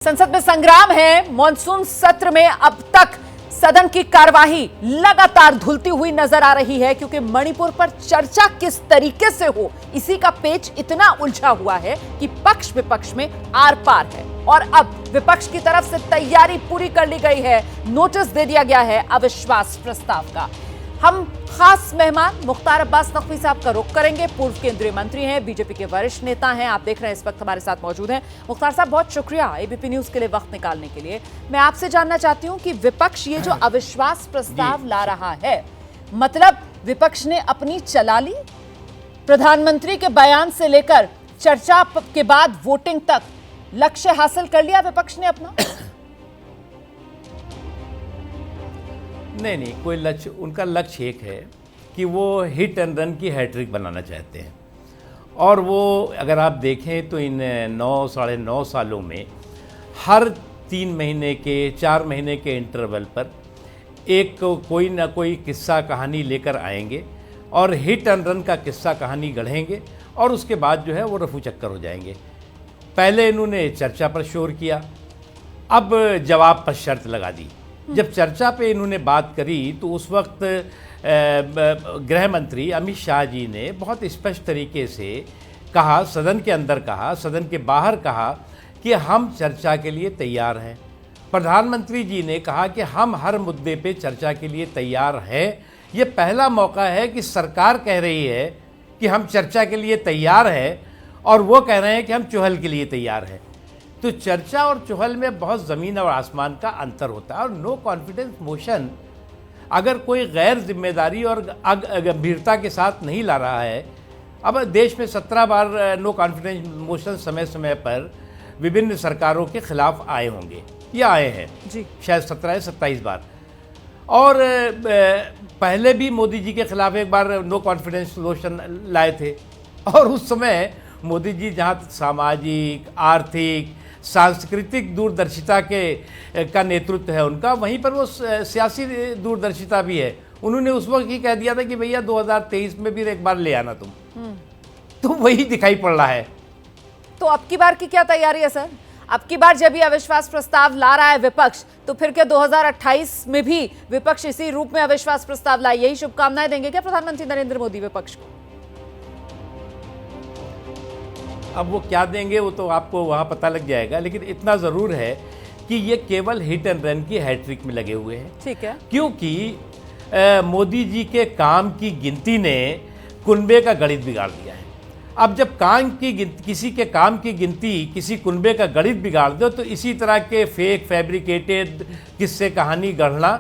संसद में संग्राम है। मॉनसून सत्र में अब तक सदन की कार्यवाही लगातार धुलती हुई नजर आ रही है, क्योंकि मणिपुर पर चर्चा किस तरीके से हो, इसी का पेच इतना उलझा हुआ है कि पक्ष विपक्ष में आर पार है। और अब विपक्ष की तरफ से तैयारी पूरी कर ली गई है, नोटिस दे दिया गया है अविश्वास प्रस्ताव का। हम खास मेहमान मुख्तार अब्बास नकवी साहब का रुख करेंगे। पूर्व केंद्रीय मंत्री हैं, बीजेपी के वरिष्ठ नेता हैं, आप देख रहे हैं इस वक्त हमारे साथ मौजूद हैं। मुख्तार साहब, बहुत शुक्रिया एबीपी न्यूज के लिए वक्त निकालने के लिए। मैं आपसे जानना चाहती हूं कि विपक्ष ये जो अविश्वास प्रस्ताव ला रहा है, मतलब विपक्ष ने अपनी चला ली, प्रधानमंत्री के बयान से लेकर चर्चा के बाद वोटिंग तक लक्ष्य हासिल कर लिया विपक्ष ने अपना? नहीं, कोई लक्ष्य, उनका लक्ष्य एक है कि वो हिट एंड रन की हैट्रिक बनाना चाहते हैं। और वो अगर आप देखें तो इन 9 साढ़े 9 सालों में हर 3 महीने के 4 महीने के इंटरवल पर एक कोई ना कोई किस्सा कहानी लेकर आएंगे और हिट एंड रन का किस्सा कहानी गढ़ेंगे और उसके बाद जो है वो रफू चक्कर हो जाएंगे। पहले इन्होंने चर्चा पर शोर किया, अब जवाब पर शर्त लगा दी। जब चर्चा पे इन्होंने बात करी तो उस वक्त गृह मंत्री अमित शाह जी ने बहुत स्पष्ट तरीके से कहा, सदन के अंदर कहा, सदन के बाहर कहा कि हम चर्चा के लिए तैयार हैं। प्रधानमंत्री जी ने कहा कि हम हर मुद्दे पे चर्चा के लिए तैयार हैं। ये पहला मौका है कि सरकार कह रही है कि हम चर्चा के लिए तैयार हैं और वो कह रहे हैं कि हम चुहल के लिए तैयार हैं। तो चर्चा और चुहल में बहुत ज़मीन और आसमान का अंतर होता है। और नो कॉन्फिडेंस मोशन अगर कोई गैर जिम्मेदारी और गंभीरता के साथ नहीं ला रहा है, अब देश में 17 बार नो कॉन्फिडेंस मोशन समय समय पर विभिन्न सरकारों के खिलाफ आए होंगे या आए हैं जी, शायद 17 या 27 बार। और पहले भी मोदी जी के खिलाफ एक बार नो कॉन्फिडेंस मोशन लाए थे और उस समय मोदी जी जहाँ सामाजिक, आर्थिक, सांस्कृतिक दूरदर्शिता का नेतृत्व है उनका, वहीं पर वो सियासी दूरदर्शिता भी है। उन्होंने उस वक्त ही कह दिया था कि भैया 2023 में भी एक बार ले आना तुम। तो वही दिखाई पड़ रहा है। तो अब की बार की क्या तैयारी है सर? अब की बार जब ये अविश्वास प्रस्ताव ला रहा है विपक्ष, तो फिर क्या 2028 में भी विपक्ष इसी रूप में अविश्वास प्रस्ताव लाए? यही शुभकामनाएं देंगे क्या प्रधानमंत्री नरेंद्र मोदी विपक्ष को? अब वो क्या देंगे वो तो आपको वहाँ पता लग जाएगा, लेकिन इतना ज़रूर है कि ये केवल हिट एंड रन की हैट्रिक में लगे हुए हैं। ठीक है, क्योंकि मोदी जी के काम की गिनती ने कुनबे का गणित बिगाड़ दिया है। अब जब किसी के काम की गिनती किसी कुनबे का गणित बिगाड़ दो, तो इसी तरह के फेक फैब्रिकेटेड किस्से कहानी गढ़ना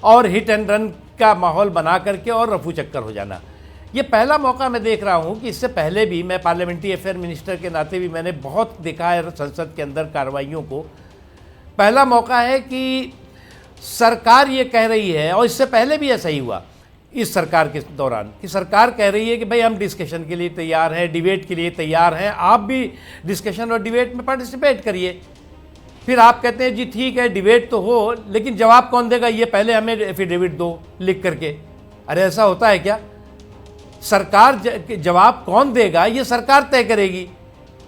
और हिट एंड रन का माहौल बना करके और रफू चक्कर हो जाना, ये पहला मौका मैं देख रहा हूँ। कि इससे पहले भी मैं पार्लियामेंट्री अफेयर मिनिस्टर के नाते भी मैंने बहुत देखा है संसद के अंदर कार्रवाइयों को। पहला मौका है कि सरकार ये कह रही है, और इससे पहले भी ऐसा ही हुआ इस सरकार के दौरान, कि सरकार कह रही है कि भाई हम डिस्कशन के लिए तैयार हैं, डिबेट के लिए तैयार हैं, आप भी डिस्कशन और डिबेट में पार्टिसिपेट करिए। फिर आप कहते हैं जी ठीक है डिबेट तो हो, लेकिन जवाब कौन देगा, ये पहले हमें एफिडेविट दो लिख करके। अरे ऐसा होता है क्या? सरकार जवाब कौन देगा ये सरकार तय करेगी,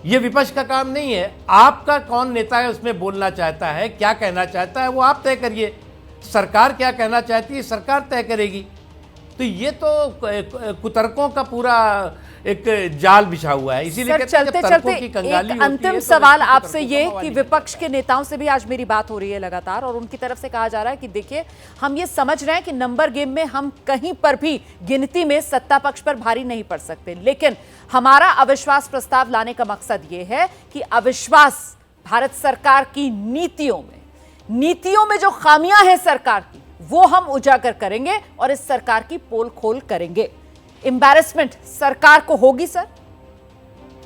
ये विपक्ष का काम नहीं है। आपका कौन नेता है उसमें बोलना चाहता है, क्या कहना चाहता है वो आप तय करिए। सरकार क्या कहना चाहती है सरकार तय करेगी। तो ये तो कुतर्कों का पूरा एक जाल बिछा हुआ है। इसीलिए चलते चलते एक अंतिम सवाल आपसे ये कि विपक्ष के नेताओं से भी आज मेरी बात हो रही है लगातार, और उनकी तरफ से कहा जा रहा है कि देखिए हम ये समझ रहे हैं कि नंबर गेम में हम कहीं पर भी गिनती में सत्ता पक्ष पर भारी नहीं पड़ सकते, लेकिन हमारा अविश्वास प्रस्ताव लाने का मकसद ये है कि अविश्वास भारत सरकार की नीतियों में जो खामियां हैं सरकार की, वो हम उजागर करेंगे और इस सरकार की पोल खोल करेंगे। एम्बैरेसमेंट सरकार को होगी सर?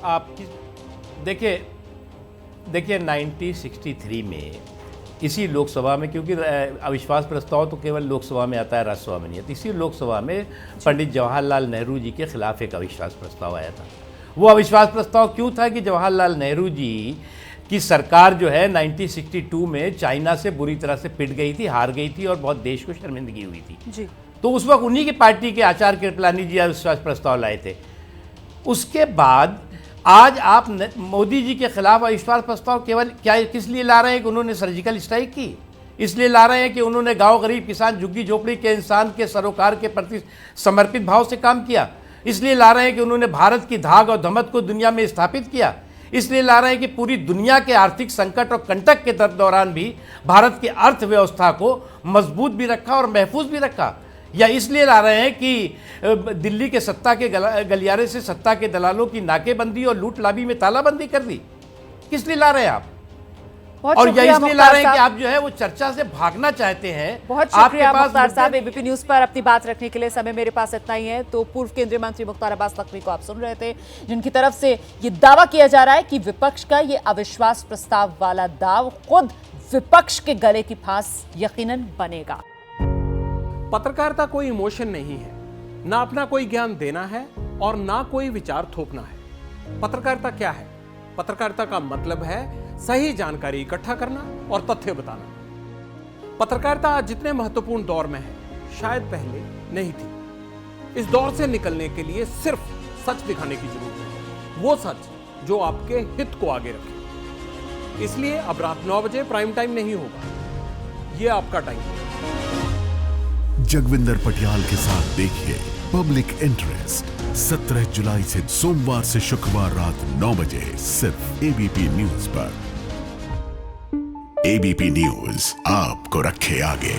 आपकी देखिए 1963 में इसी लोकसभा में, क्योंकि अविश्वास प्रस्ताव तो केवल लोकसभा में आता है, राज्यसभा में नहीं आता, इसी लोकसभा में पंडित जवाहरलाल नेहरू जी के खिलाफ एक अविश्वास प्रस्ताव आया था। वो अविश्वास प्रस्ताव क्यों था कि जवाहरलाल नेहरू जी की सरकार जो है 1962 में चाइना से बुरी तरह से पिट गई थी, हार गई थी और बहुत देश को शर्मिंदगी हुई थी जी। तो उस वक्त उन्हीं की पार्टी के आचार्य कृपलानी जी अविश्वास प्रस्ताव लाए थे। उसके बाद आज आप मोदी जी के खिलाफ अविश्वास प्रस्ताव केवल क्या किस लिए ला रहे हैं कि उन्होंने सर्जिकल स्ट्राइक की? इसलिए ला रहे हैं कि उन्होंने गांव गरीब किसान झुग्गी झोपड़ी के इंसान के सरोकार के प्रति समर्पित भाव से काम किया? इसलिए ला रहे हैं कि उन्होंने भारत की धाक और धमक को दुनिया में स्थापित किया? इसलिए ला रहे हैं कि पूरी दुनिया के आर्थिक संकट और कंटक के दौरान भी भारत की अर्थव्यवस्था को मजबूत भी रखा और महफूज भी रखा? या इसलिए ला रहे हैं कि दिल्ली के सत्ता के गलियारे से सत्ता के दलालों की नाकेबंदी और लूट लाबी में तालाबंदी कर दी? किस लिए ला रहे हैं आप? और या इसलिए ला रहे हैं कि आप जो है वो चर्चा से भागना चाहते हैं? बहुत शुक्रिया मुख्तार साहब एबीपी न्यूज पर अपनी बात रखने के लिए। समय मेरे पास इतना ही है। तो पूर्व केंद्रीय मंत्री मुख्तार अब्बास नकवी को आप सुन रहे थे, जिनकी तरफ से ये दावा किया जा रहा है कि विपक्ष का ये अविश्वास प्रस्ताव वाला दाव खुद विपक्ष के गले की फांस यकीनन बनेगा। पत्रकारिता कोई इमोशन नहीं है, ना अपना कोई ज्ञान देना है और ना कोई विचार थोपना है। पत्रकारिता क्या है? पत्रकारिता का मतलब है सही जानकारी इकट्ठा करना और तथ्य बताना। पत्रकारिता आज जितने महत्वपूर्ण दौर में है, शायद पहले नहीं थी। इस दौर से निकलने के लिए सिर्फ सच दिखाने की जरूरत है, वो सच जो आपके हित को आगे रखे। इसलिए अब रात 9 बजे प्राइम टाइम नहीं होगा, ये आपका टाइम है। जगविंदर पटियाल के साथ देखिए पब्लिक इंटरेस्ट 17 जुलाई से सोमवार से शुक्रवार रात 9 बजे सिर्फ एबीपी न्यूज पर। एबीपी न्यूज आपको रखे आगे।